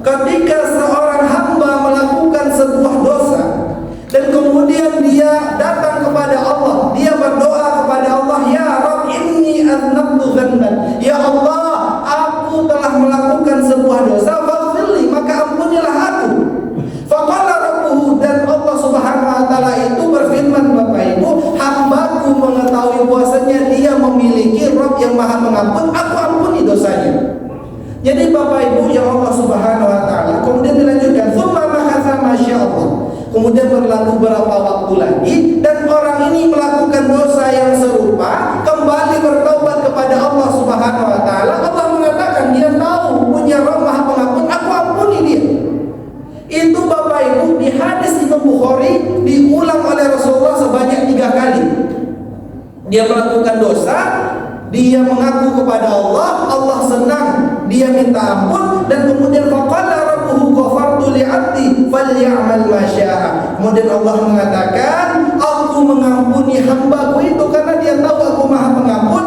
ketika seorang hamba melakukan sebuah dosa dan kemudian dia datang kepada Allah, dia berdoa kepada Allah, ya Rabb inni aznabtu dzanban, ya Allah aku telah melakukan sebuah dosa, faghfirli, maka ampunilah aku. Faqala rabbuhu, dan Allah Subhanahu wa taala itu berfirman, Bapak Ibu, hambaku mengetahui bahwasanya dia memiliki Rabb yang Maha Pengampun, aku ampuni dosanya. Jadi Bapak Ibu yang Allah Subhanahu wa taala, kemudian dilanjutkan, tsumma makatha masyaallah. Kemudian berlalu beberapa waktu lagi dan orang ini melakukan dosa yang serupa, kembali bertaubat kepada Allah Subhanahu wa taala. Allah mengatakan dia tahu punya Rabb Maha Pengampun, aku ampuni dia. Itu Bapak Ibu di hadis Imam Bukhari diulang oleh Rasulullah sebanyak 3 kali. Dia melakukan dosa, dia mengaku kepada Allah, Allah senang, dia minta ampun, dan kemudian faqala rabbuhu ghafartu li'abdi falyamal ma syaa. Kemudian Allah mengatakan, aku mengampuni hambaku itu karena dia tahu aku Maha Pengampun.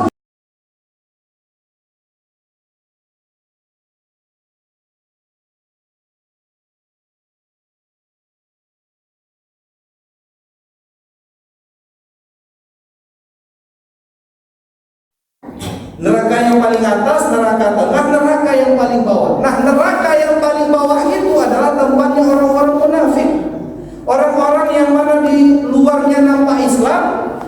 Neraka yang paling atas, neraka tengah, neraka yang paling bawah. Nah, neraka yang paling bawah itu adalah tempatnya orang-orang munafik. Orang-orang yang mana di luarnya nampak Islam,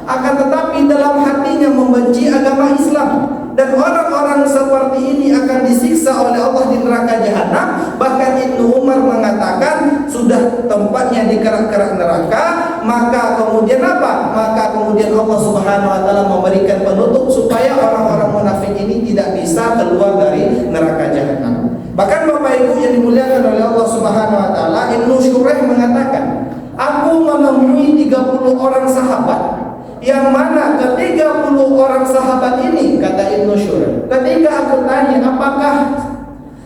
akan tetapi dalam hatinya membenci agama Islam. Dan orang-orang seperti ini akan disiksa oleh Allah di neraka jahanam. Bahkan Ibnu Umar mengatakan sudah tempatnya di kerak-kerak neraka, maka kemudian apa? Maka kemudian Allah Subhanahu wa taala memberikan penutup supaya orang-orang munafik ini tidak bisa keluar dari neraka jahanam. Bahkan Bapak Ibu yang dimuliakan oleh Allah Subhanahu wa taala, Ibnu Syuraih mengatakan, aku menemui 30 orang sahabat, yang mana ke-30 orang sahabat ini, kata Ibnu Syuraih, ketika aku tanya apakah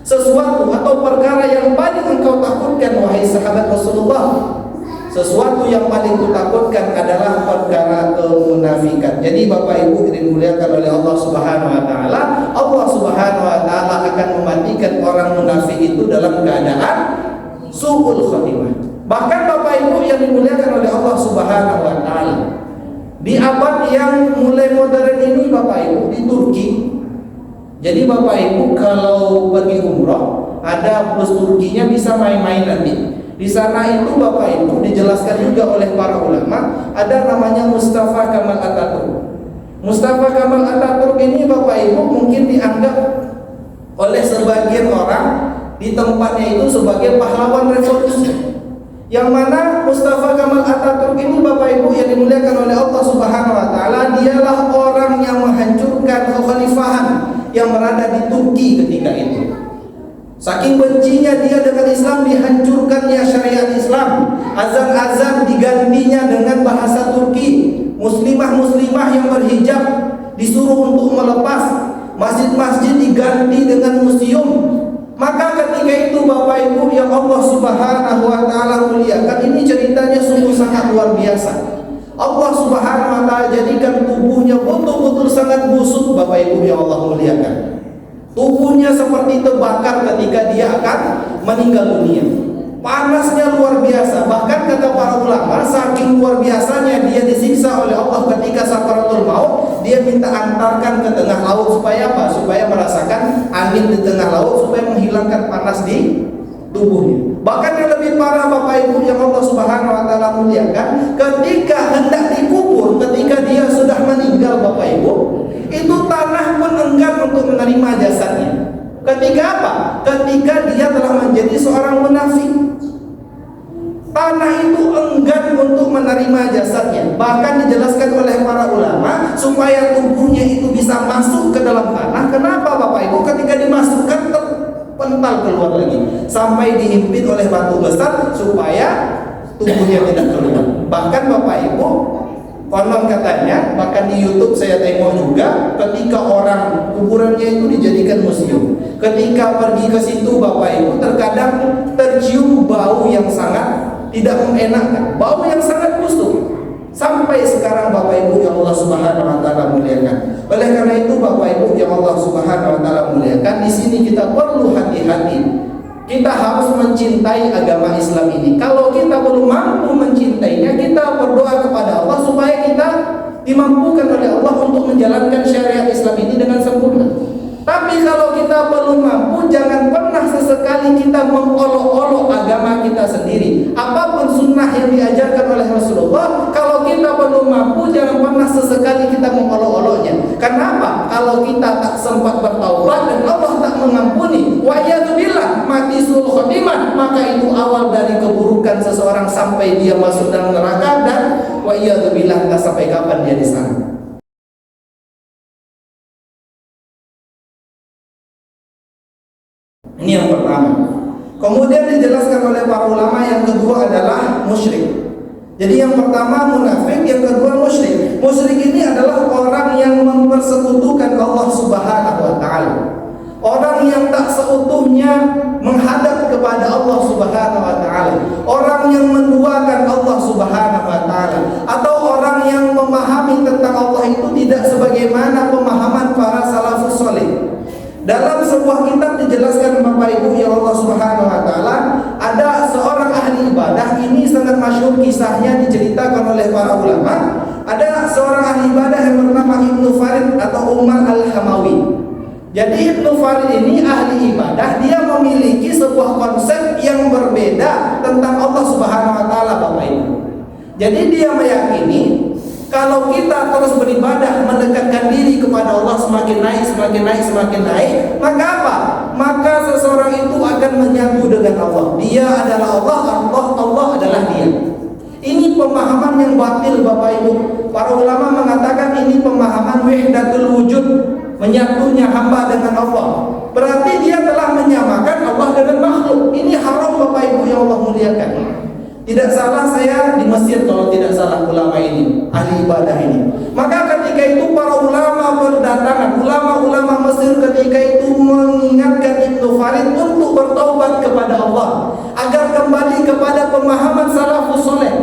sesuatu atau perkara yang paling engkau takutkan wahai sahabat Rasulullah, sesuatu yang paling kutakutkan adalah perkara kemunafikan. Jadi Bapak Ibu dimuliakan oleh Allah Subhanahu wa taala, Allah Subhanahu wa taala akan mematikan orang munafik itu dalam keadaan su'ul khatimah. Bahkan Bapak Ibu yang dimuliakan oleh Allah Subhanahu wa taala, di abad yang mulai modern ini Bapak Ibu, di Turki. Jadi Bapak Ibu kalau pergi umroh, ada bus Turkinya, bisa main-main nanti. Di sana itu Bapak Ibu dijelaskan juga oleh para ulama, ada namanya Mustafa Kemal Atatürk. Mustafa Kemal Atatürk ini Bapak Ibu mungkin dianggap oleh sebagian orang di tempatnya itu sebagai pahlawan revolusi. Yang mana Mustafa Kemal Atatürk ini Bapak Ibu yang dimuliakan oleh Allah Subhanahu wa taala, dialah orang yang menghancurkan kekhalifahan yang berada di Turki ketika itu. Saking bencinya dia dengan Islam, dihancurkannya syariat Islam. Azan-azan digantinya dengan bahasa Turki. Muslimah-muslimah yang berhijab disuruh untuk melepas. Masjid-masjid diganti dengan museum. Maka ketika itu Bapak Ibu yang Allah Subhanahu wa taala muliakan, ini ceritanya sungguh sangat luar biasa. Allah Subhanahu wa taala jadikan tubuhnya betul-betul sangat busuk Bapak Ibu yang Allah muliakan. Tubuhnya seperti terbakar ketika dia akan meninggal dunia. Panasnya luar biasa. Bahkan kata para ulama, saking luar biasanya dia disiksa oleh Allah ketika sakaratul maut, dia minta antarkan ke tengah laut supaya apa? Supaya merasakan angin di tengah laut, supaya menghilangkan panas di tubuhnya. Bahkan yang lebih parah Bapak Ibu yang Allah Subhanahu wa taala muliakan, ketika hendak dikubur, ketika dia sudah meninggal Bapak Ibu, itu tanah pun enggan untuk menerima jasadnya. Ketika apa? Ketika dia telah menjadi seorang munafik, tanah itu enggan untuk menerima jasadnya. Bahkan dijelaskan oleh para ulama supaya tubuhnya itu bisa masuk ke dalam tanah. Kenapa Bapak Ibu? Ketika dimasukkan terpental keluar lagi, sampai dihimpit oleh batu besar supaya tubuhnya tidak keluar. Bahkan Bapak Ibu, konon katanya, bahkan di YouTube saya tengok juga, ketika orang kuburannya itu dijadikan museum. Ketika pergi ke situ Bapak Ibu, terkadang tercium bau yang sangat tidak mengenakan, bau yang sangat busuk. Sampai sekarang Bapak Ibu yang Allah Subhanahu wa taala muliakan. Oleh karena itu Bapak Ibu yang Allah Subhanahu wa taala muliakan, di sini kita perlu hati-hati kita harus mencintai agama Islam ini. Kalau kita belum mampu mencintainya, kita berdoa kepada Allah supaya kita dimampukan oleh Allah untuk menjalankan syariat Islam ini dengan sempurna. Tapi kalau kita belum mampu, jangan pernah sesekali kita mengolok-olok agama kita sendiri. Apapun sunnah yang diajarkan oleh Rasulullah, kalau kita belum mampu, jangan pernah sesekali kita mengolok-oloknya. Kenapa? Kalau kita tak sempat bertaubat dan Allah tak mengampuni, wa iyadzubillah, mati sul khotimah, maka itu awal dari keburukan seseorang sampai dia masuk dalam neraka, dan wa iyadzubillah, tak sampai kapan dia di sana. Ini yang pertama. Kemudian dijelaskan oleh para ulama, yang kedua adalah musyrik. Jadi yang pertama munafik, yang kedua musyrik. Musyrik ini adalah orang yang mempersekutukan Allah Subhanahu wa taala. Orang yang tak seutuhnya menghadap kepada Allah Subhanahu wa taala. Orang yang menduakan Allah Subhanahu wa taala, atau orang yang memahami tentang Allah itu tidak sebagaimana pemahaman para salafus saleh. Dalam sebuah kitab dijelaskan Bapak Ibu yang Allah Subhanahu wa taala, ada seorang ahli ibadah, ini sangat masyhur kisahnya, diceritakan oleh para ulama. Ada seorang ahli ibadah yang bernama Ibnu Farid atau Umar Al-Hamawi. Jadi Ibnu Farid ini ahli ibadah, dia memiliki sebuah konsep yang berbeda tentang Allah Subhanahu wa taala, Bapak Ibu. Jadi dia meyakini kalau kita terus beribadah mendekatkan diri kepada Allah semakin naik, semakin naik, semakin naik, maka apa? Maka seseorang itu akan menyatu dengan Allah. Dia adalah Allah, Allah adalah dia. Ini pemahaman yang batil, Bapak Ibu. Para ulama mengatakan ini pemahaman wahdatul wujud, menyatunya hamba dengan Allah. Berarti dia telah menyamakan Allah dengan makhluk. Ini haram, Bapak Ibu yang Allah muliakan. Tidak salah saya di Mesir kalau tidak salah ulama ini, ahli ibadah ini. Maka ketika itu para ulama berdatangan, ulama-ulama Mesir ketika itu mengingatkan Ibnu Farid untuk bertaubat kepada Allah, agar kembali kepada pemahaman salafus saleh.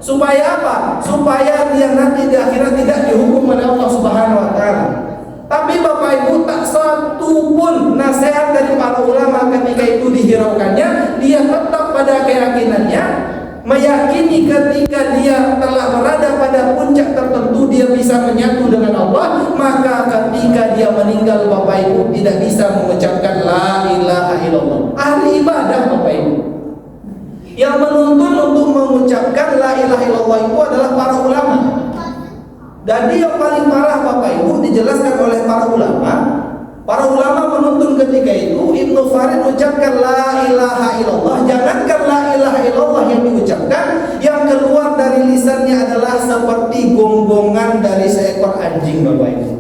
Supaya apa? Supaya dia nanti di akhirat tidak dihukum oleh Allah Subhanahu wa taala. Tapi Bapak Ibu, tak satu pun nasihat dari para ulama ketika itu dihiraukannya. Dia tetap pada keyakinannya, meyakini ketika dia telah berada pada puncak tertentu dia bisa menyatu dengan Allah, maka ketika dia meninggal, Bapak Ibu, tidak bisa mengucapkan la ilaha illallah. Ahli ibadah, Bapak Ibu, yang menuntun untuk mengucapkan la ilaha illallah itu adalah para ulama. Dan yang paling parah, Bapak Ibu, dijelaskan oleh para ulama. Para ulama menuntun ketika itu Ibnu Farid ucapkan la ilaha illallah. Jangankan la ilaha illallah yang diucapkan, yang keluar dari lisannya adalah seperti gonggongan dari seekor anjing, Bapak Ibu.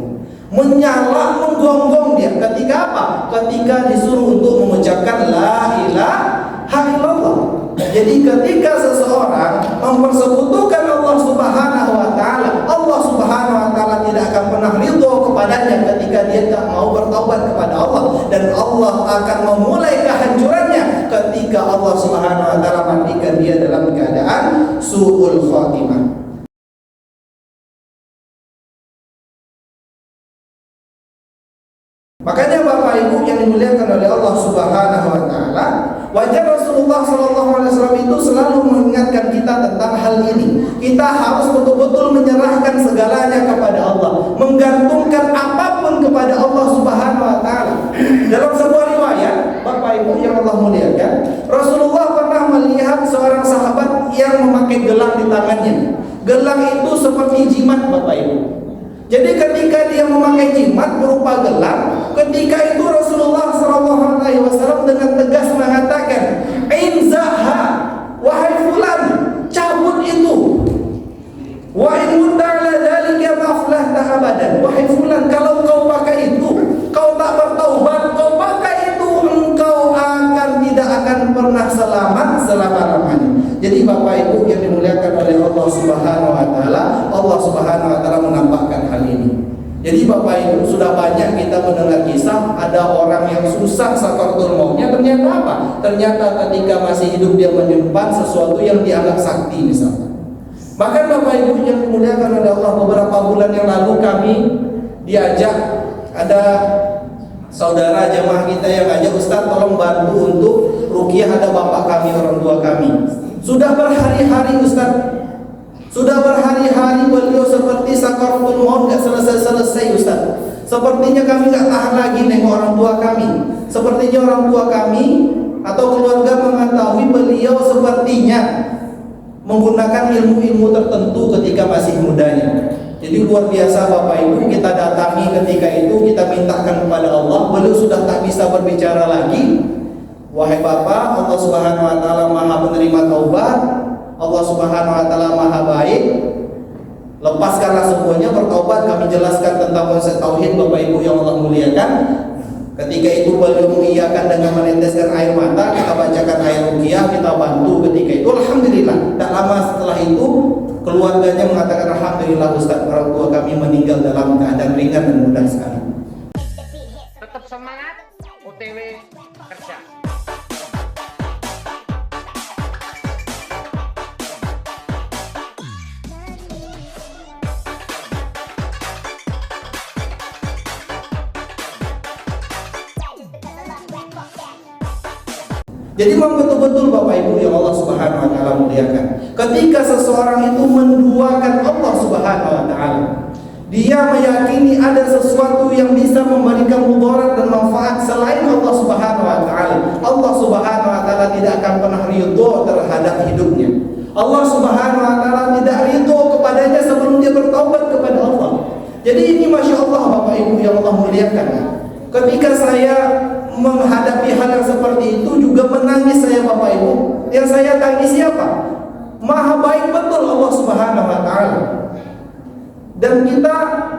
Menyala, menggonggong dia. Ketika apa? Ketika disuruh untuk mengucapkan la ilaha illallah. Jadi ketika seseorang mempersekutukan Allah Subhanahu wa taala, Allah Subhanahu wa taala tidak akan pernah ridho kepadanya ketika dia tak mau bertaubat kepada Allah, dan Allah akan memulai kehancurannya ketika Allah Subhanahu wa taala matikan dia dalam keadaan su'ul khatimah. Makanya Bapak Ibu yang dimuliakan oleh Allah Subhanahu wa taala, wajar Rasulullah SAW itu selalu mengingatkan kita tentang hal ini. Kita harus betul-betul menyerahkan segalanya kepada Allah, menggantungkan apapun kepada Allah Subhanahu wa taala. Dalam sebuah riwayat, Bapak Ibu yang Allah muliakan, Rasulullah pernah melihat seorang sahabat yang memakai gelang di tangannya. Gelang itu seperti jimat, Bapak Ibu. Jadi ketika dia memakai jimat berupa gelang, ketika itu Rasulullah SAW dengan tegas mengatakan, "Inzaha, wahai fulan, cabut itu. Wa in muta'ala dzalika maflah ta'abadan." Wahai fulan, kalau kau pakai itu, kau tak bertaubat, kau pakai itu, engkau tidak akan pernah selamat selama-lamanya. Jadi Bapak Ibu yang dimuliakan oleh Allah Subhanahu wa taala, Allah Subhanahu wa taala menampakkan hal ini. Jadi Bapak Ibu, sudah banyak kita mendengar kisah ada orang yang susah sakaratul mautnya, ternyata apa? Ternyata ketika masih hidup dia menyimpan sesuatu yang dianggap sakti misalnya. Bahkan Bapak Ibu yang dimuliakan oleh Allah, beberapa bulan yang lalu kami diajak, ada Saudara jemaah kita yang ngajak, Ustaz tolong bantu untuk ruqyah ada bapak kami, orang tua kami. Sudah berhari-hari Ustaz, sudah berhari-hari beliau seperti sakaratul maut, gak selesai-selesai Ustaz. Sepertinya kami gak tahan lagi nengok orang tua kami. Sepertinya orang tua kami atau keluarga mengetahui beliau sepertinya menggunakan ilmu-ilmu tertentu ketika masih mudanya. Jadi luar biasa Bapak Ibu, kita datangi ketika itu, kita mintakan kepada Allah. Beliau sudah tak bisa berbicara lagi. Wahai Bapak, Allah Subhanahu wa taala Maha menerima taubat. Allah Subhanahu wa taala Maha baik. Lepaskanlah semuanya, bertaubat. Kami jelaskan tentang konsep tauhid Bapak Ibu yang Allah muliakan. Ketika itu beliau mengiyakan dengan meneteskan air mata. Kita bacakan ayat ruqyah, kita bantu ketika itu. Alhamdulillah. Tak lama setelah itu keluarganya mengatakan, alhamdulillah Ustaz, orang tua kami meninggal dalam keadaan ringan dan mudah sekali. Tetap semangat, OTW kerja. Jadi memang betul-betul Bapak Ibu yang Allah Subhanahu wa taala muliakan. Ketika seseorang itu menduakan Allah Subhanahu wa taala, dia meyakini ada sesuatu yang bisa memberikan mudarat dan manfaat selain Allah Subhanahu wa taala. Allah Subhanahu wa taala tidak akan pernah ridho terhadap hidupnya. Allah Subhanahu wa taala tidak ridho kepadanya sebelum dia bertaubat kepada Allah. Jadi ini Masya Allah Bapak Ibu yang Allah muliakan. Ketika saya menghadapi hal yang seperti itu juga menangis saya Bapak Ibu. Yang saya tangis siapa? Maha baik betul Allah Subhanahu wa taala. Dan kita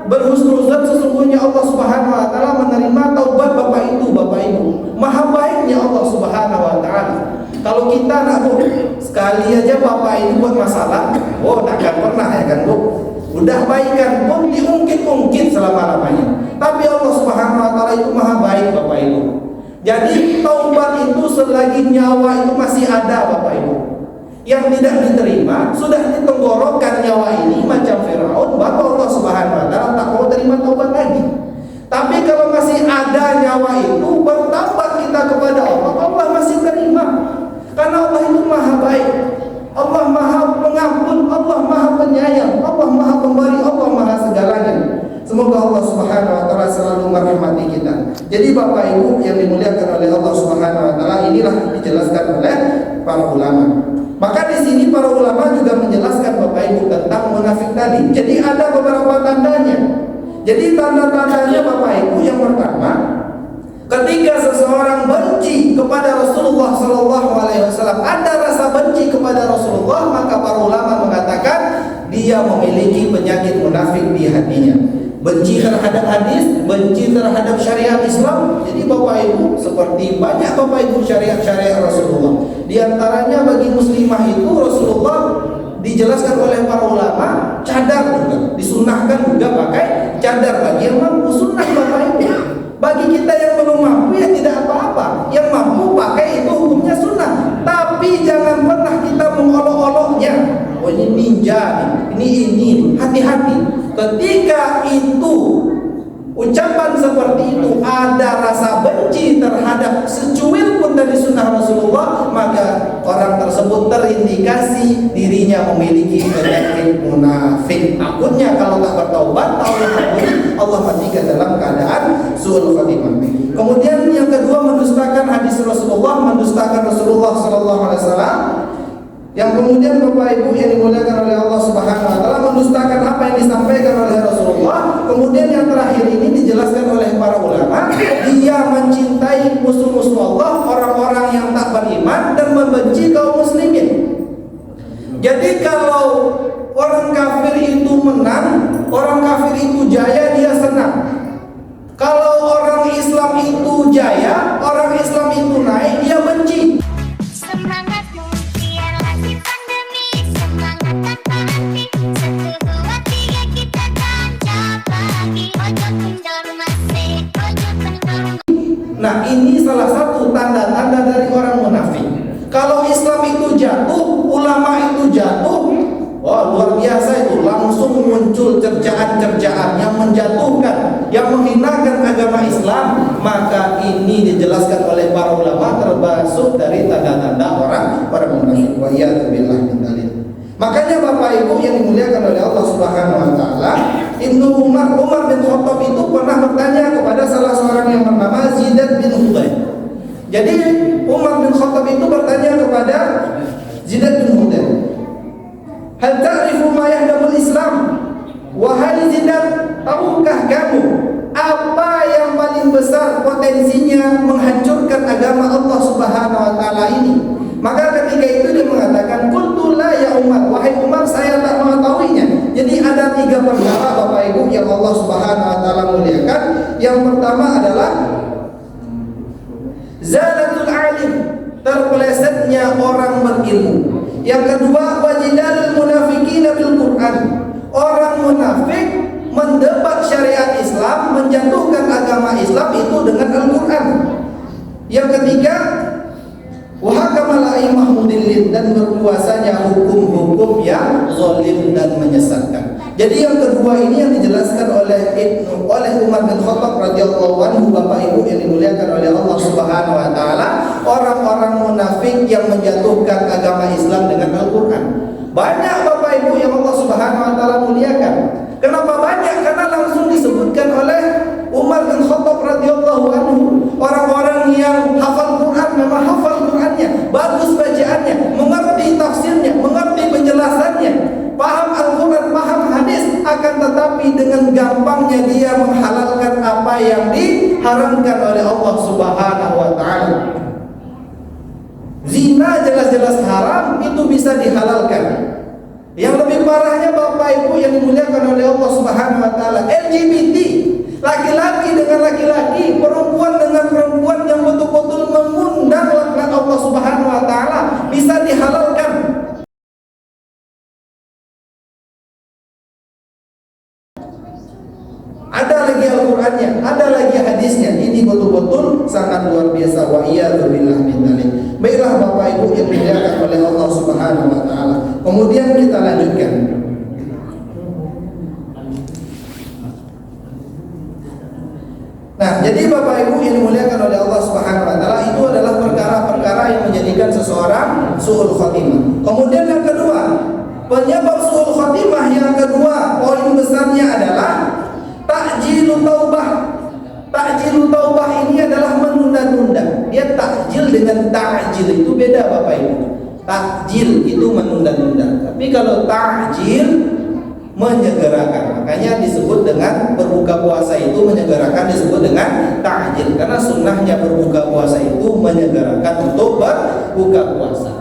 berhusnuzan sesungguhnya Allah Subhanahu wa taala menerima taubat Bapak Ibu. Maha baiknya Allah Subhanahu wa taala. Kalau kita nak Bu, sekali aja Bapak Ibu buat masalah, oh tak akan pernah ya kan Bu. Udah baikan pun diungkit-ungkit selama-lamanya. Tapi Allah Subhanahu wa taala itu maha baik Bapak Ibu. Jadi taubat itu selagi nyawa itu masih ada Bapak Ibu. Yang tidak diterima sudah ditenggorokan nyawa ini macam Firaun, maka Allah Subhanahu wa taala tak mau terima taubat lagi. Tapi kalau masih ada nyawa itu, bertaubat kita kepada Allah, Allah masih terima. Karena Allah itu maha baik. Allah maha pengampun, Allah maha penyayang, Allah maha pemberi, Allah maha segalanya. Semoga Allah Subhanahu wa taala selalu merahmati kita. Jadi Bapak Ibu yang dimuliakan oleh Allah Subhanahu wa taala, inilah dijelaskan oleh para ulama. Maka di sini para ulama juga menjelaskan Bapak Ibu tentang munafik tadi. Jadi ada beberapa tandanya. Jadi tanda-tandanya Bapak Ibu yang pertama, ketika seseorang benci kepada Rasulullah Sallallahu Alaihi Wasallam, ada rasa benci kepada Rasulullah, maka para ulama mengatakan dia memiliki penyakit munafik di hatinya. Benci terhadap hadis, benci terhadap syariat Islam. Jadi Bapak Ibu, seperti banyak Bapak Ibu syariat-syariat Rasulullah. Di antaranya bagi muslimah itu Rasulullah dijelaskan oleh para ulama cadar juga, disunahkan juga pakai cadar bagi yang mampu. Sunnah Bapak Ibu. Bagi kita yang belum mampu ya tidak apa-apa. Yang mampu pakai itu hukumnya sunnah. Tapi jangan pernah kita mengolok-oloknya. Oh ini ninja ini. Hati-hati. Ketika itu ucapan seperti itu ada rasa benci terhadap secuil pun dari sunnah Rasulullah, maka orang tersebut terindikasi dirinya memiliki penyakit munafik. Takutnya kalau tak bertaubat, Allah matikan dalam keadaan su'ul khatimah. Kemudian yang kedua, mendustakan hadis Rasulullah, mendustakan Rasulullah sallallahu alaihi wasallam. Yang kemudian Bapak Ibu yang dimuliakan oleh Allah Subhanahu wa taala, mendustakan apa yang disampaikan oleh Rasulullah. Kemudian yang terakhir ini dijelaskan oleh para ulama, dia mencintai musuh-musuh Allah, orang-orang yang tak beriman, dan membenci kaum muslimin. Jadi kalau orang kafir itu menang, orang kafir itu jaya, dia senang. Kalau orang Islam itu jaya, orang Islam itu naik, dia benci. Nah, ini salah satu tanda-tanda dari orang munafik. Kalau Islam itu jatuh, ulama itu jatuh, wah luar biasa itu, langsung muncul cercaan-cercaan yang menjatuhkan, yang menghinakan agama Islam, maka ini dijelaskan oleh para ulama termasuk dari tanda-tanda orang munafik. Wa iyadzubillah min dzalik. Makanya Bapak Ibu yang dimuliakan oleh Allah Subhanahu wa taala, Umar bin Khattab itu pernah bertanya kepada salah seorang yang bernama Zidan bin Hudayn. Jadi Umar bin Khattab itu bertanya kepada Zidan bin Hudayn, "Hal ta'rifu ma yahdamul Islam?" Wahai Zidan, tahukah kamu apa yang paling besar potensinya menghancurkan agama Allah Subhanahu wa taala ini? Maka ketika itu dia mengatakan, "Qultu la ya Umar." Wahai Umar, saya tak mengetahuinya. Jadi ada 3 perkara Bapak Ibu yang Allah Subhanahu wa taala muliakan. Yang pertama adalah zalatul alim, terpelesetnya orang berilmu. Yang kedua, wajidalul munafiqina bil Quran. Orang munafik mendebat syariat Islam, menjatuhkan agama Islam itu dengan Al-Quran. Yang ketiga, wahakamal a'immah mudillin, dan berkuasanya hukum-hukum yang zalim dan menyesatkan. Jadi yang kedua ini yang dijelaskan oleh Umar bin Khattab radhiyallahu anhu, Bapak Ibu yang dimuliakan oleh Allah Subhanahu wa taala, orang-orang munafik yang menjatuhkan agama Islam dengan Al-Quran. Banyak Bapak Ibu yang Allah Subhanahu wa taala muliakan. Kenapa banyak? Karena langsung disebutkan oleh Umar bin Khattab radhiyallahu anhu. Orang-orang yang hafal Quran, memang hafal Qurannya, bagus bacaannya, mengerti tafsirnya, mengerti penjelasannya, paham Al-Quran, paham hadis, akan tetapi dengan gampangnya dia menghalalkan apa yang diharamkan oleh Allah Subhanahu wa taala. Zina jelas-jelas haram, itu bisa dihalalkan. Yang lebih parahnya Bapak Ibu yang dimuliakan oleh Allah Subhanahu wa taala, LGBT, laki-laki dengan laki-laki, perempuan dengan perempuan yang betul-betul mengundang laknat Allah Subhanahu wa taala, bisa dihalalkan. Ada lagi Al-Qur'annya, ada lagi hadisnya. Ini betul-betul sangat luar biasa. Wa iyadzubillah min dzalik. Baiklah Bapak Ibu yang dimuliakan oleh Allah Subhanahu wa taala. Kemudian kita lanjutkan. Nah, jadi Bapak Ibu yang dimuliakan oleh Allah Subhanahu wa taala, itu adalah perkara-perkara yang menjadikan seseorang su'ul khatimah. Kemudian yang kedua, penyebab su'ul khatimah yang kedua, poin besarnya adalah ta'jilu taubah. Ta'jilu taubah ini adalah menunda-nunda. Dia takjil dengan ta'jil, itu beda Bapak Ibu. Takjil itu menunda-nunda, tapi kalau ta'jil menyegerakan. Makanya disebut dengan berbuka puasa itu menyegerakan, disebut dengan ta'jil, karena sunnahnya berbuka puasa itu menyegerakan untuk berbuka puasa.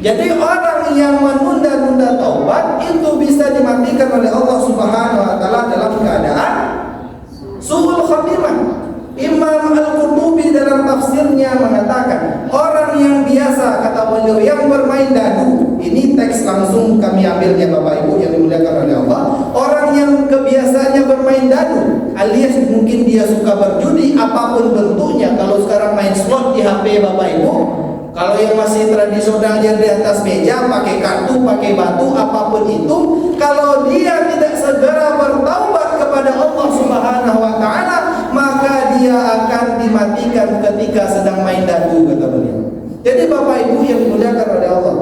Jadi orang yang menunda-nunda taubat itu bisa dimatikan oleh Allah Subhanahu wa taala dalam keadaan su'ul khatimah. Imam Al-Qurtubi dalam tafsirnya mengatakan, orang yang biasa, kata beliau, yang bermain dadu, ini teks langsung kami ambilnya Bapak Ibu yang dimuliakan oleh Allah. Orang yang kebiasaannya bermain dadu, alias mungkin dia suka berjudi apapun bentuknya. Kalau sekarang main slot di HP Bapak Ibu, kalau yang masih tradisional yang di atas meja, pakai kartu, pakai batu, apapun itu, kalau dia tidak segera bertaubat kepada Allah Subhanahu wa taala, maka dia akan dimatikan ketika sedang main dadu, kata beliau. Jadi Bapak Ibu yang dimuliakan oleh Allah,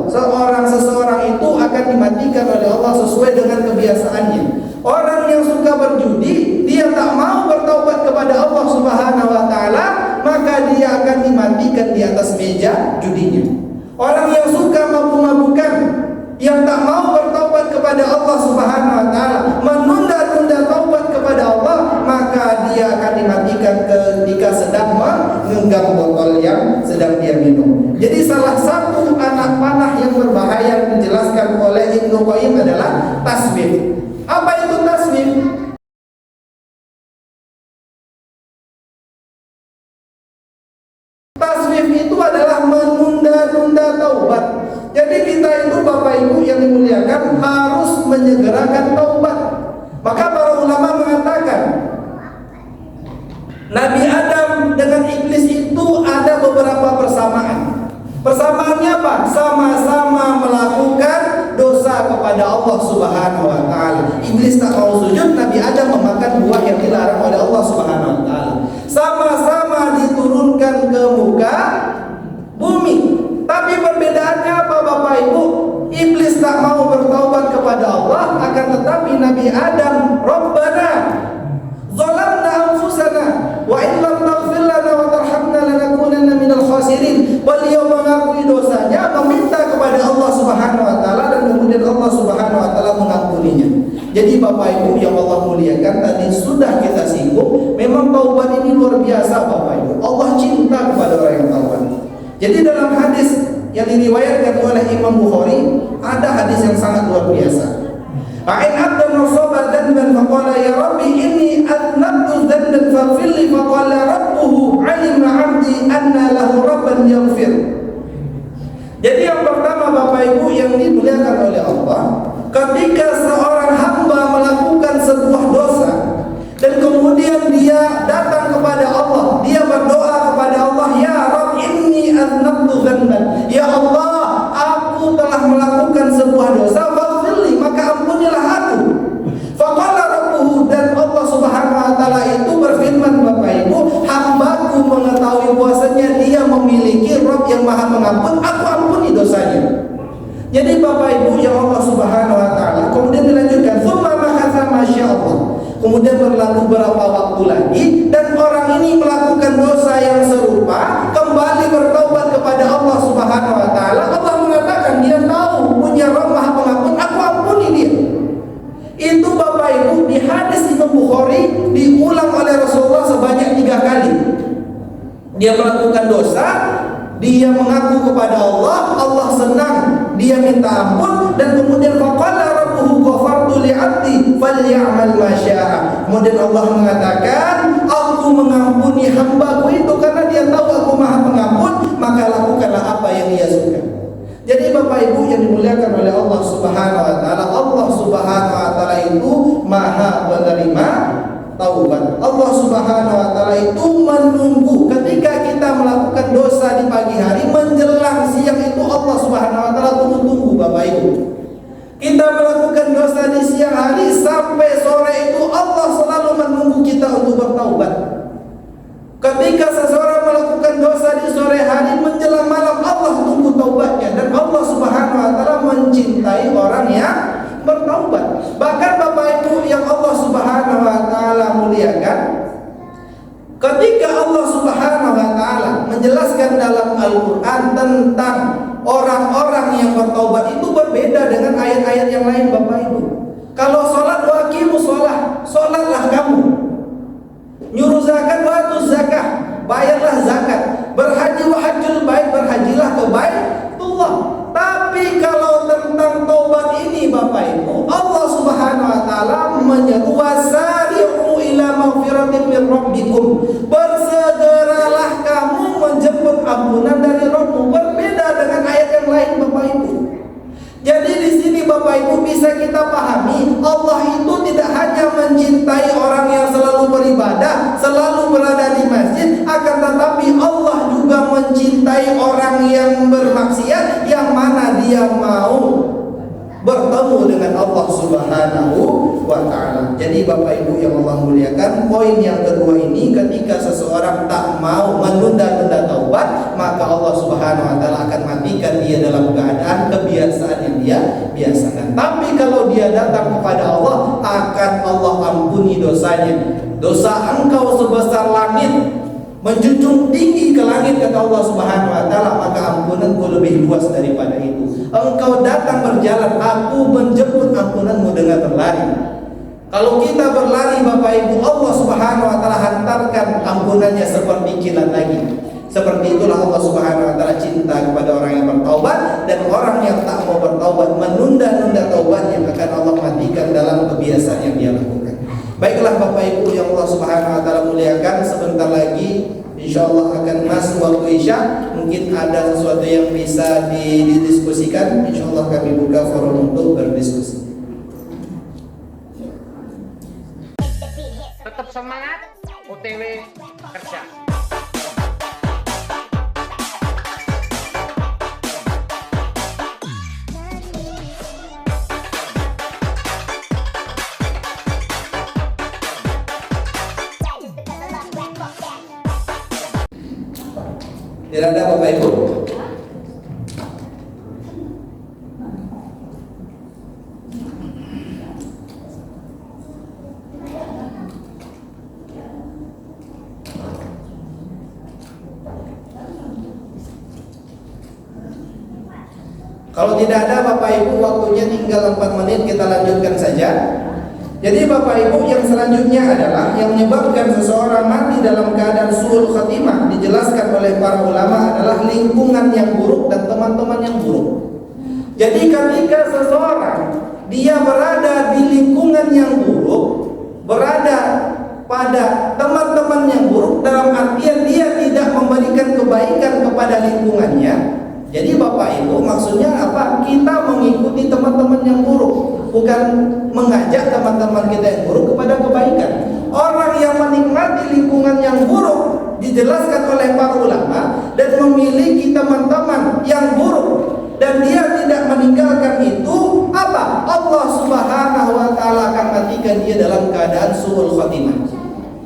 seseorang itu akan dimatikan oleh Allah sesuai dengan kebiasaannya. Orang yang suka berjudi, dia tak mau bertaubat kepada Allah Subhanahu wa taala, maka dia akan dimatikan di atas meja judinya. Orang yang suka mabuk-mabukan, yang tak mau bertaubat kepada Allah Subhanahu wa taala, menunda-nunda taubat kepada Allah, maka dia akan dimatikan ketika sedang menggenggam botol yang sedang dia minum. Jadi salah satu anak panah yang berbahaya yang dijelaskan oleh Ibnu Qayyim adalah tasbih. Apa itu tasbih? Tasbih itu adalah menunda-nunda taubat. Jadi kita itu Bapak Ibu yang dimuliakan harus menyegerakan taubat. Maka para ulama mengatakan Nabi Adam dengan iblis itu ada beberapa persamaan. Persamaannya apa? Sama-sama melakukan dosa dosa kepada Allah Subhanahu wa taala. Iblis tak mau sujud, Nabi Adam memakan buah yang dilarang oleh Allah Subhanahu wa taala. Sama-sama diturunkan ke muka bumi. Tapi perbedaannya apa Bapak Ibu? Iblis tak mau bertaubat kepada Allah, akan tetapi Nabi Adam, Rabbana zalamna anfusana wa in lam taghfir lana wa tarhamna lanakunanna minal khasirin. Beliau mengakui dosanya, meminta kepada Allah Subhanahu wa taala, dan kemudian Allah Subhanahu wa taala mengampuninya. Jadi Bapak Ibu yang Allah muliakan, tadi sudah kita singgung, memang taubat ini luar biasa Bapak Ibu. Allah cinta kepada orang yang taubat. Jadi dalam hadis yang diriwayatkan oleh Imam Bukhari, ada hadis yang sangat luar biasa. A'in abdan nasaba dhanban faqala ya rabbi inni adnabtu dhanban faghfir li, faqala rabbuhu 'alima 'abdi anna lahu rabban yaghfir. Jadi yang pertama Bapak Ibu yang dimuliakan oleh Allah, ketika seorang hamba melakukan sebuah dosa dan kemudian dia datang kepada Allah, dia berdoa kepada Allah, ya Rabb inni adnabtu dhanban, ya Allah aku telah melakukan sebuah dosa, faghfirli maka ampunilah aku. Faqala rabbuhu, dan Allah Subhanahu wa taala itu berfirman Bapak Ibu, hambaku mengetahui bahwasanya dia memiliki Rabb yang Maha Pengampun, aku ampuni dosanya. Jadi Bapak Ibu yang Allah Subhanahu wa taala kemudian dilanjutkan, tsumma makatha masyaallah. Kemudian berlalu beberapa waktu lagi dan orang ini melakukan dosa yang serupa, kembali bertaubat kepada Allah Subhanahu wa taala. Allah mengatakan dia tahu punya Rabb Maha Pengampun, aku ampuni dia. Itu Bapak Ibu di hadis Imam Bukhari diulang oleh Rasulullah sebanyak 3 kali. Dia melakukan dosa, dia mengaku kepada Allah, Allah senang, dia minta ampun, dan kemudian faqala rabbuhu ghafartu li'abdi falyamal ma syaa. Kemudian Allah mengatakan, aku mengampuni hambaku itu karena dia tahu aku Maha Pengampun, maka lakukanlah apa yang dia suka. Jadi Bapak Ibu yang dimuliakan oleh Allah Subhanahu wa taala, Allah Subhanahu wa taala itu Maha penerima taubat. Allah Subhanahu wa taala itu menunggu ketika kita melakukan dosa di pagi hari, menjelang siang itu Allah Subhanahu wa taala tunggu Bapak Ibu. Kita melakukan dosa di siang hari sampai sore itu Allah selalu menunggu kita untuk bertaubat. Ketika seseorang melakukan dosa di sore hari menjelang malam, Allah tunggu taubatnya, dan Allah Subhanahu wa taala mencintai orang yang bertaubat. Bahkan Bapak Ibu yang Allah Subhanahu wa taala muliakan, ketika Allah Subhanahu wa taala menjelaskan dalam Al-Qur'an tentang orang-orang yang bertaubat, itu berbeda dengan ayat-ayat yang lain Bapak Ibu. Kalau salat waqimus shalah, salatlah kamu. Nyuruh zakat, watuz zakah, bayarlah zakat. Berhaji wahajjul bait, berhajilah ke Baitullah. Tapi kalau tentang taubat ini Bapak Ibu, Allah Subhanahu wa taala menyeru wasari'u ila maghfiratin min rabbikum. Bersegeralah kamu menjemput ampunan dari Rabbmu. Berbeda dengan ayat yang lain Bapak Ibu. Jadi di sini Bapak Ibu bisa kita pahami, Allah itu tidak hanya mencintai orang yang selalu beribadah, selalu berada di masjid, akan tetapi Allah juga mencintai orang yang bermaksiat, yang mana dia mau bertemu dengan Allah Subhanahu wa taala. Jadi Bapak Ibu yang Allah muliakan, poin yang kedua ini, ketika seseorang tak mau menunda-nunda taubat, maka Allah Subhanahu wa taala akan matikan dia dalam keadaan kebiasaan yang dia biasakan. Tapi kalau dia datang kepada Allah, akan Allah ampuni dosanya. Dosa engkau sebesar langit, menjunjung tinggi ke langit, kata Allah Subhanahu wa taala, maka ampunanku lebih luas daripada itu. Engkau datang berjalan, aku menjemput ampunanmu dengan berlari. Kalau kita berlari Bapak Ibu, Allah Subhanahu wa taala hantarkan ampunannya seperti kilat lagi. Seperti itulah Allah Subhanahu wa taala cinta kepada orang yang bertaubat, dan orang yang tak mau bertaubat, menunda-nunda taubatnya, akan Allah matikan dalam kebiasaan yang dia lakukan. Baiklah Bapak Ibu yang Allah Subhanahu wa taala muliakan, sebentar lagi insyaallah akan masuk waktu Isya. Mungkin ada sesuatu yang bisa didiskusikan, insyaallah kami buka forum untuk berdiskusi. Tetap semangat, OTW kerja. Tidak ada Bapak Ibu? Kalau tidak ada Bapak Ibu, waktunya tinggal 4 menit, kita lanjutkan saja. Jadi Bapak Ibu, yang selanjutnya adalah yang menyebabkan seseorang mati dalam keadaan su'ul khatimah, dijelaskan oleh para ulama adalah lingkungan yang buruk dan teman-teman yang buruk. Jadi ketika seseorang dia berada di lingkungan yang buruk, berada pada teman-teman yang buruk, dalam artian dia tidak memberikan kebaikan kepada lingkungannya. Jadi Bapak Ibu, maksudnya apa? Kita mengikuti teman-teman yang buruk, bukan mengajak teman-teman kita yang buruk kepada kebaikan. Orang yang menikmati lingkungan yang buruk dijelaskan oleh para ulama dan memiliki teman-teman yang buruk dan dia tidak meninggalkan itu, apa? Allah Subhanahu wa taala akan matikan dia dalam keadaan su'ul khatimah.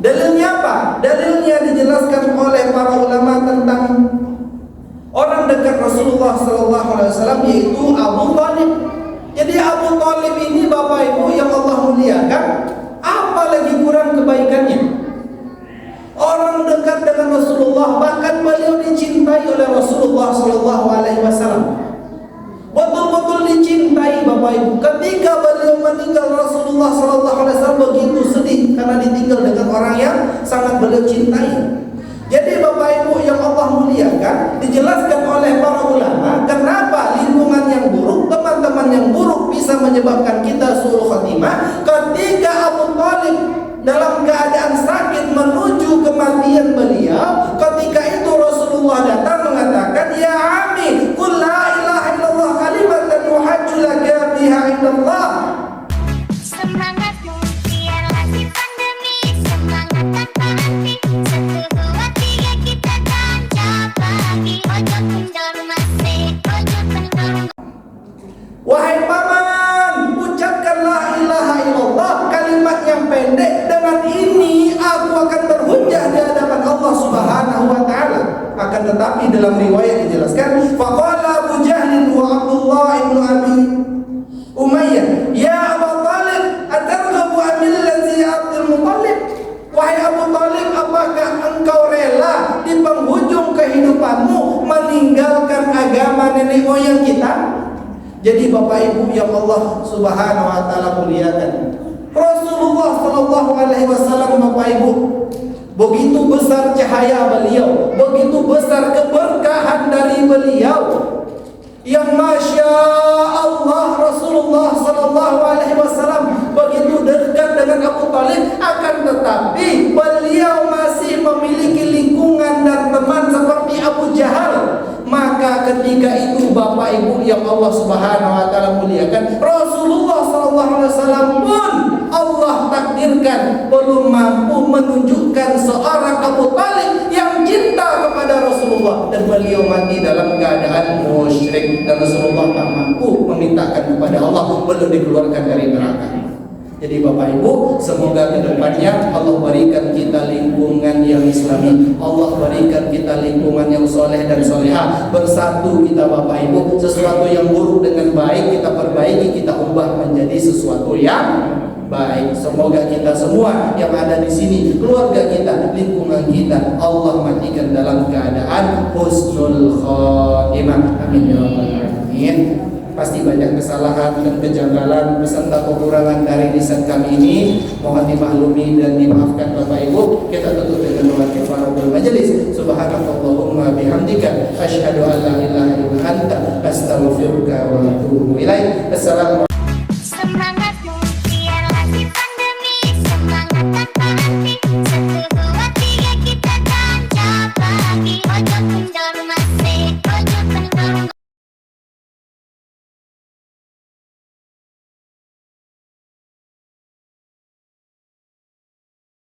Dalilnya apa? Dalilnya dijelaskan oleh para ulama tentang orang dekat Rasulullah SAW, yaitu Abu Thalib. Jadi Abu Thalib ini Bapak Ibu yang Allah muliakan, apalagi kurang kebaikannya. Orang dekat dengan Rasulullah, bahkan beliau dicintai oleh Rasulullah SAW. Betul-betul dicintai Bapak Ibu. Ketika beliau meninggal, Rasulullah SAW begitu sedih karena ditinggal dengan orang yang sangat beliau cintai. Jadi Bapak Ibu yang Allah muliakan, dijelaskan oleh para ulama kenapa lingkungan yang buruk, teman-teman yang buruk bisa menyebabkan kita su'ul khatimah. Ketika Abu Thalib dalam keadaan sakit menuju kematian beliau, ketika itu Rasulullah datang mengatakan, "Ya ami, qul la ilaha illallah kalimatan tuhajju laka biha indallah." Semangat biarlah si pandemi, semangat tanpa henti, satu dua tiga kita tancap lagi. Ojo kendor masih, ojo kendor. Wahai paman, ucapkan la ilaha illallah, kalimat yang pendek. Dengan ini aku akan berhujjah di hadapan Allah Subhanahu wa taala. Akan tetapi dalam riwayat dijelaskan, faqala Abu Jahl wa Abdullah ibn Abi Umayyah, "Ya Abu Thalib, atarghabu an millati Abdul Muthalib?" Wahai Abu Thalib, apakah engkau rela di penghujung kehidupanmu meninggalkan agama nenek moyang kita? Jadi Bapak Ibu yang Allah Subhanahu wa taala muliakan, Rasulullah sallallahu alaihi wasallam Bapak Ibu, begitu besar cahaya beliau, begitu besar keberkahan dari beliau, yang Masya Allah Rasulullah sallallahu alaihi wasallam begitu dekat dengan Abu Thalib, akan tetapi beliau masih memiliki lingkungan dan teman seperti Abu Jahal. Maka ketika itu Bapak Ibu yang Allah Subhanahu wa taala muliakan, Rasulullah sallallahu alaihi wasallam pun Allah takdirkan belum mampu menunjukkan seorang Abu Thalib yang cinta kepada Rasulullah, dan beliau mati dalam keadaan musyrik, dan Rasulullah tak mampu memintakan kepada Allah belum dikeluarkan dari neraka. Jadi Bapak Ibu, semoga kedepannya Allah berikan kita lingkungan yang islami, Allah berikan kita lingkungan yang soleh dan soleha. Bersatu kita Bapak Ibu, sesuatu yang buruk dengan baik kita perbaiki, kita ubah menjadi sesuatu yang baik. Semoga kita semua yang ada di sini, keluarga kita, lingkungan kita, Allah matikan dalam keadaan husnul khotimah. Amin ya rabbal alamin. Pasti banyak kesalahan dan kejanggalan beserta kekurangan dari lisan kami ini, mohon dimaklumi dan dimaafkan Bapak Ibu. Kita tutup dengan doa kifaratul majelis. Subhanakallahumma bihamdika asyhadu an la ilaha illa anta astaghfiruka wa atubu ilaik. Assalamualaikum.